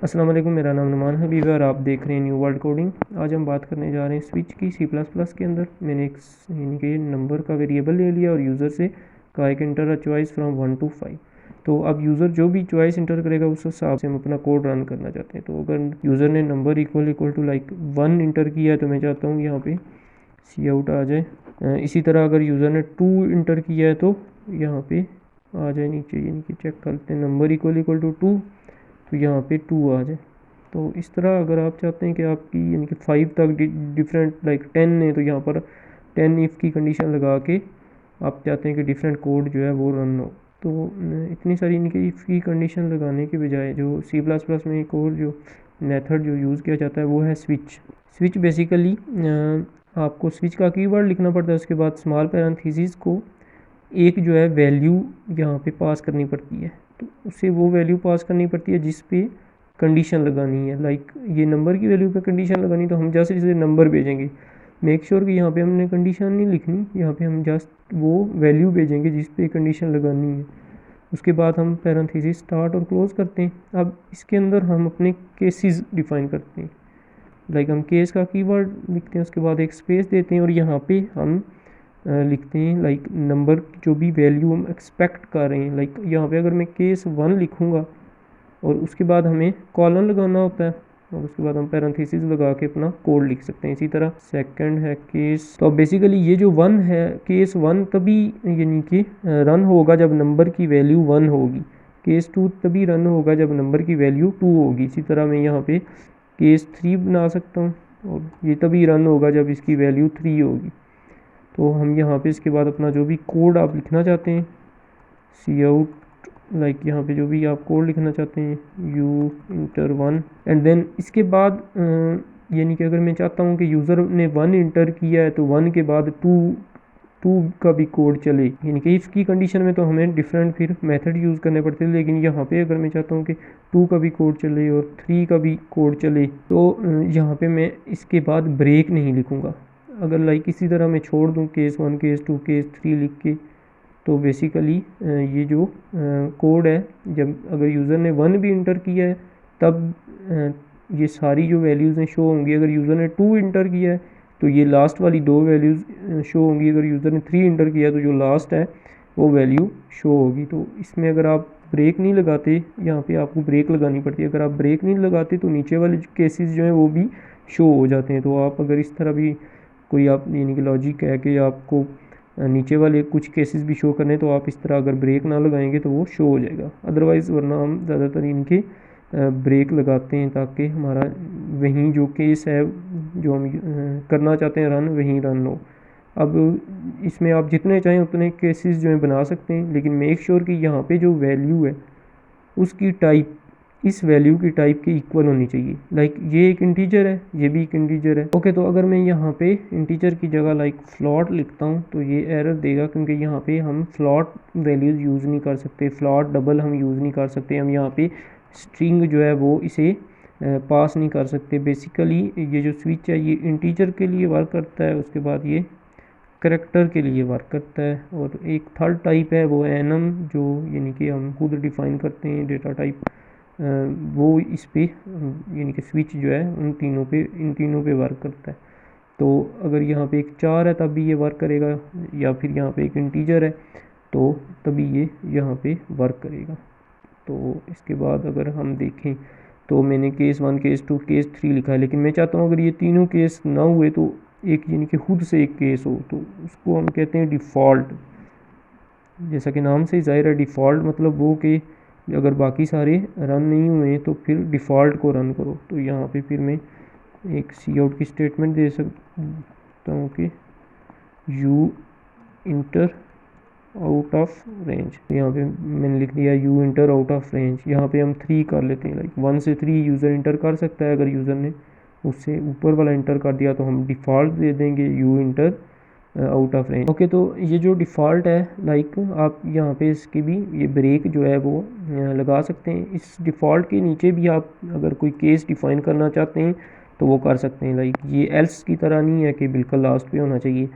अस्सलाम वालेकुम, मेरा नाम नुमान हबीब है और आप देख रहे हैं न्यू वर्ल्ड कोडिंग। आज हम बात करने जा रहे हैं स्विच की C++ के अंदर। मैंने एक यानी कि नंबर का वेरिएबल ले लिया और यूज़र से कहा है कि inter a choice from 1 to 5। तो अब यूज़र जो भी चॉइस इंटर करेगा उस हिसाब से हम अपना कोड रन करना चाहते हैं। तो अगर यूज़र ने number equal to like 1 enter किया है तो मैं चाहता हूँ यहाँ पे सी आउट आ जाए। इसी तरह अगर यूज़र ने 2 इंटर किया है तो यहाँ पे आ जाए नीचे, यानी कि चेक करते हैं नंबर इक्वल टू 2, तो यहाँ पे 2 आ जाए। तो इस तरह अगर आप चाहते हैं कि आपकी यानी कि 5 तक डिफरेंट लाइक 10 है तो यहाँ पर 10 इफ़ की कंडीशन लगा के आप चाहते हैं कि डिफरेंट कोड जो है वो रन हो। तो इतनी सारी इनकी इफ़ की कंडीशन लगाने के बजाय जो C++ में एक और जो मेथड जो यूज़ किया जाता है वो है स्विच। स्विच बेसिकली आपको स्विच का कीवर्ड लिखना पड़ता है, उसके बाद स्मॉल पैरेंथेसिस को एक जो है वैल्यू यहाँ पे पास करनी पड़ती है। तो उसे वो वैल्यू पास करनी पड़ती है जिस पे कंडीशन लगानी है। लाइक ये नंबर की वैल्यू पे कंडीशन लगानी, तो हम जैसे जैसे नंबर भेजेंगे मेक श्योर कि यहाँ पे हमने कंडीशन नहीं लिखनी, यहाँ पे हम जस्ट वो वैल्यू भेजेंगे जिस पे कंडीशन लगानी है। उसके बाद हम पैरेंथेसिस स्टार्ट और क्लोज करते हैं। अब इसके अंदर हम अपने केसेस डिफाइन करते हैं। लाइक हम केस का कीवर्ड लिखते हैं, उसके बाद एक स्पेस देते हैं और यहाँ पे हम लिखते हैं लाइक नंबर जो भी वैल्यू हम एक्सपेक्ट कर रहे हैं। लाइक यहाँ पे अगर मैं केस 1 लिखूँगा और उसके बाद हमें कॉलन लगाना होता है और उसके बाद हम पैरेंथेसिस लगा के अपना कोड लिख सकते हैं। इसी तरह सेकंड है केस, तो बेसिकली ये जो 1 है केस 1 तभी यानी कि रन होगा जब नंबर की वैल्यू 1 होगी। केस 2 तभी रन होगा जब नंबर की वैल्यू 2 होगी। इसी तरह मैं यहाँ पे केस 3 बना सकता हूँ और ये तभी रन होगा जब इसकी वैल्यू 3 होगी। तो हम यहाँ पे इसके बाद अपना जो भी कोड आप लिखना चाहते हैं सी आउट, लाइक यहाँ पे जो भी आप कोड लिखना चाहते हैं यू इंटर 1 एंड देन इसके बाद यानी कि अगर मैं चाहता हूँ कि यूज़र ने 1 इंटर किया है तो 1 के बाद 2 का भी कोड चले, यानी कि इफ़ की कंडीशन में तो हमें डिफरेंट फिर मेथड यूज़ करने पड़ते हैं। लेकिन यहाँ पे अगर मैं चाहता हूँ कि 2 का भी कोड चले और 3 का भी कोड चले तो यहाँ पे मैं इसके बाद ब्रेक नहीं लिखूँगा। अगर लाइक इसी तरह मैं छोड़ दूँ केस 1 केस 2 केस 3 लिख के, तो बेसिकली ये जो कोड है जब अगर यूज़र ने 1 भी इंटर किया है तब ये सारी जो वैल्यूज़ हैं शो होंगी। अगर यूज़र ने 2 इंटर किया है तो ये लास्ट वाली 2 वैल्यूज़ शो होंगी। अगर यूज़र ने 3 इंटर किया है तो जो लास्ट है वो वैल्यू शो होगी। तो इसमें अगर आप ब्रेक नहीं लगाते, यहाँ पे आपको ब्रेक लगानी पड़ती है। अगर आप ब्रेक नहीं लगाते तो नीचे वाले केसेस जो हैं वो भी शो हो जाते हैं। तो आप अगर इस तरह भी कोई आप यानी कि लॉजिक है कि आपको नीचे वाले कुछ केसेस भी शो करने, तो आप इस तरह अगर ब्रेक ना लगाएंगे तो वो शो हो जाएगा। अदरवाइज़ वरना हम ज़्यादातर इनके ब्रेक लगाते हैं ताकि हमारा वहीं जो केस है जो हम करना चाहते हैं रन वहीं रन हो। अब इसमें आप जितने चाहें उतने केसेस जो हैं बना सकते हैं, लेकिन मेक श्योर कि यहाँ पे जो वैल्यू है उसकी टाइप इस वैल्यू की टाइप के इक्वल होनी चाहिए। लाइक ये एक इंटीजर है, ये भी एक इंटीजर है। ओके, तो अगर मैं यहाँ पे इंटीजर की जगह लाइक फ्लॉट लिखता हूँ तो ये एरर देगा, क्योंकि यहाँ पे हम फ्लॉट वैल्यूज़ यूज़ नहीं कर सकते, फ्लॉट डबल हम यूज़ नहीं कर सकते। हम यहाँ पे स्ट्रिंग जो है वो इसे पास नहीं कर सकते। बेसिकली ये जो स्विच है ये इंटीजर के लिए वर्क करता है, उसके बाद ये करैक्टर के लिए वर्क करता है। और एक थर्ड टाइप है वो एनम, जो यानी कि हम खुद डिफ़ाइन करते हैं डेटा टाइप, वो इस पे यानी कि स्विच जो है इन तीनों पे वर्क करता है। तो अगर यहाँ पे एक 4 है तब भी ये वर्क करेगा, या फिर यहाँ पे एक इंटीजर है तो तभी ये यहाँ पे वर्क करेगा। तो इसके बाद अगर हम देखें तो मैंने केस 1 केस 2 केस 3 लिखा है, लेकिन मैं चाहता हूँ अगर ये तीनों केस ना हुए तो एक यानी कि खुद से एक केस हो, तो उसको हम कहते हैं डिफ़ॉल्ट। जैसा कि नाम से ज़ाहिर है डिफ़ॉल्ट मतलब वो कि अगर बाकी सारे रन नहीं हुए तो फिर डिफ़ॉल्ट को रन करो। तो यहाँ पे फिर मैं एक सी आउट की स्टेटमेंट दे सकता हूँ कि you inter out of range. यहाँ पे मैंने लिख दिया you inter out of range. यहाँ पे हम 3 कर लेते हैं, लाइक 1 से 3 यूज़र इंटर कर सकता है। अगर यूज़र ने उससे ऊपर वाला इंटर कर दिया तो हम डिफ़ॉल्ट दे देंगे you inter out of range. Okay, तो ये जो डिफ़ॉल्ट है लाइक आप यहाँ पे इसकी भी ये ब्रेक जो है वो लगा सकते हैं। इस डिफ़ॉल्ट के नीचे भी आप अगर कोई केस डिफ़ाइन करना चाहते हैं तो वो कर सकते हैं। लाइक ये एल्स की तरह नहीं है कि बिल्कुल लास्ट पे होना चाहिए।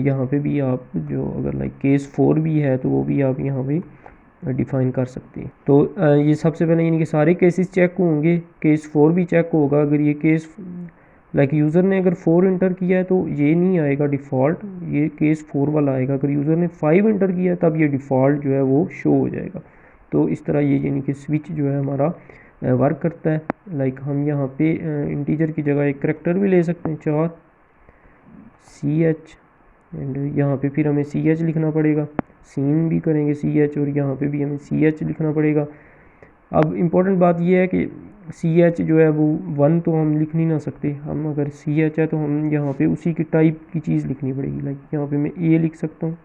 यहाँ पे भी आप जो अगर लाइक केस 4 भी है तो वो भी आप यहाँ पे डिफाइन कर सकते हैं। तो ये सबसे पहले यानी कि सारे केसेस चेक होंगे, केस 4 भी चेक होगा। अगर ये केस लाइक यूज़र ने अगर 4 इंटर किया है तो ये नहीं आएगा डिफ़ॉल्ट, ये केस 4 वाला आएगा। अगर यूज़र ने 5 इंटर किया है तब ये डिफ़ॉल्ट जो है वो शो हो जाएगा। तो इस तरह ये यानी कि स्विच जो है हमारा वर्क करता है। लाइक हम यहाँ पे इंटीजर की जगह एक करैक्टर भी ले सकते हैं 4 CH, एंड यहाँ पे फिर हमें CH लिखना पड़ेगा। सीन भी करेंगे CH और यहाँ पे भी हमें CH लिखना पड़ेगा। अब इम्पोर्टेंट बात यह है कि CH जो है वो 1 तो हम लिख नहीं ना सकते। हम अगर CH है तो हम यहाँ पे उसी की टाइप की चीज़ लिखनी पड़ेगी। लाइक यहाँ पे मैं A लिख सकता हूँ।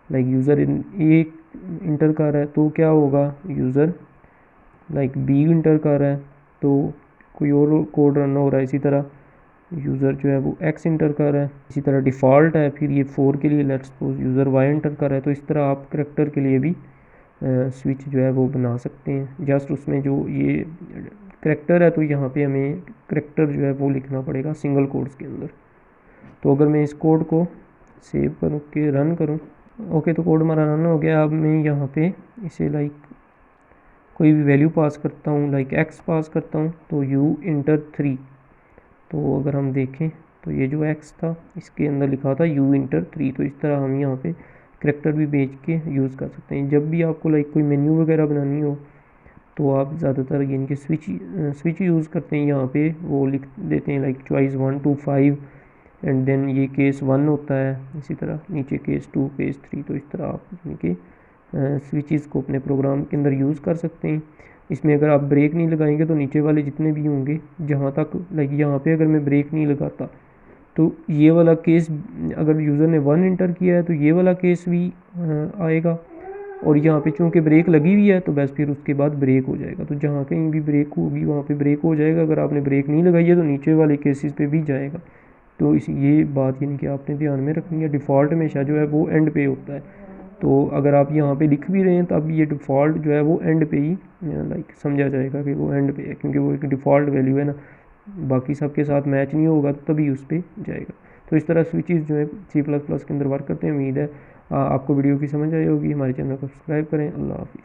लाइक यूज़र A इंटर कर रहा है तो क्या होगा, यूज़र लाइक B इंटर कर रहा है तो कोई और कोड रन हो रहा है। इसी तरह यूज़र जो है वो X इंटर कर रहा है, इसी तरह डिफ़ॉल्ट है। फिर ये 4 के लिए let's suppose user Y inter कर रहा है। तो इस तरह आप करैक्टर के लिए भी स्विच जो है वो बना सकते हैं। जस्ट उसमें जो ये करैक्टर है तो यहाँ पे हमें करैक्टर जो है वो लिखना पड़ेगा सिंगल कोड्स के अंदर। तो अगर मैं इस कोड को सेव करूँ के रन करूँ, ओके, तो कोड हमारा रन हो गया। अब मैं यहाँ पे इसे लाइक कोई भी वैल्यू पास करता हूँ, लाइक X पास करता हूँ तो U इंटर 3। तो अगर हम देखें तो ये जो X था इसके अंदर लिखा था U इंटर 3। तो इस तरह हम यहाँ पे करैक्टर भी भेज के यूज़ कर सकते हैं। जब भी आपको लाइक कोई मेन्यू वगैरह बनानी हो तो आप ज़्यादातर यानी कि स्विच यूज़ करते हैं। यहाँ पे वो लिख देते हैं like choice 1 to 5 and then ये केस 1 होता है, इसी तरह नीचे केस 2 केस 3। तो इस तरह आप यानी कि स्विचेस को अपने प्रोग्राम के अंदर यूज़ कर सकते हैं। इसमें अगर आप ब्रेक नहीं लगाएंगे तो नीचे वाले जितने भी होंगे, जहाँ तक लाइक यहाँ पे अगर मैं ब्रेक नहीं लगाता तो ये वाला केस, अगर यूज़र ने 1 इंटर किया है तो ये वाला केस भी आएगा। और यहाँ पे चूँकि ब्रेक लगी हुई है तो बस फिर उसके बाद ब्रेक हो जाएगा। तो जहाँ कहीं भी ब्रेक होगी वहाँ पे ब्रेक हो जाएगा। अगर आपने ब्रेक नहीं लगाई है तो नीचे वाले केसेस पे भी जाएगा। तो इस ये बात यानी कि आपने ध्यान में रखनी है। डिफ़ॉल्ट हमेशा जो है वो एंड पे होता है। तो अगर आप यहाँ पे लिख भी रहे हैं तब ये डिफ़ॉल्ट जो है वो एंड पे ही लाइक समझा जाएगा कि वो एंड पे है, क्योंकि वो एक डिफ़ॉल्ट वैल्यू है ना, बाकी सबके साथ मैच नहीं होगा तभी उस पर जाएगा। तो इस तरह स्विचेस जो है C++ के अंदर वर्क करते हैं। उम्मीद है आपको वीडियो की समझ आई होगी। हमारे चैनल को सब्सक्राइब करें। अल्लाह हाफिज़।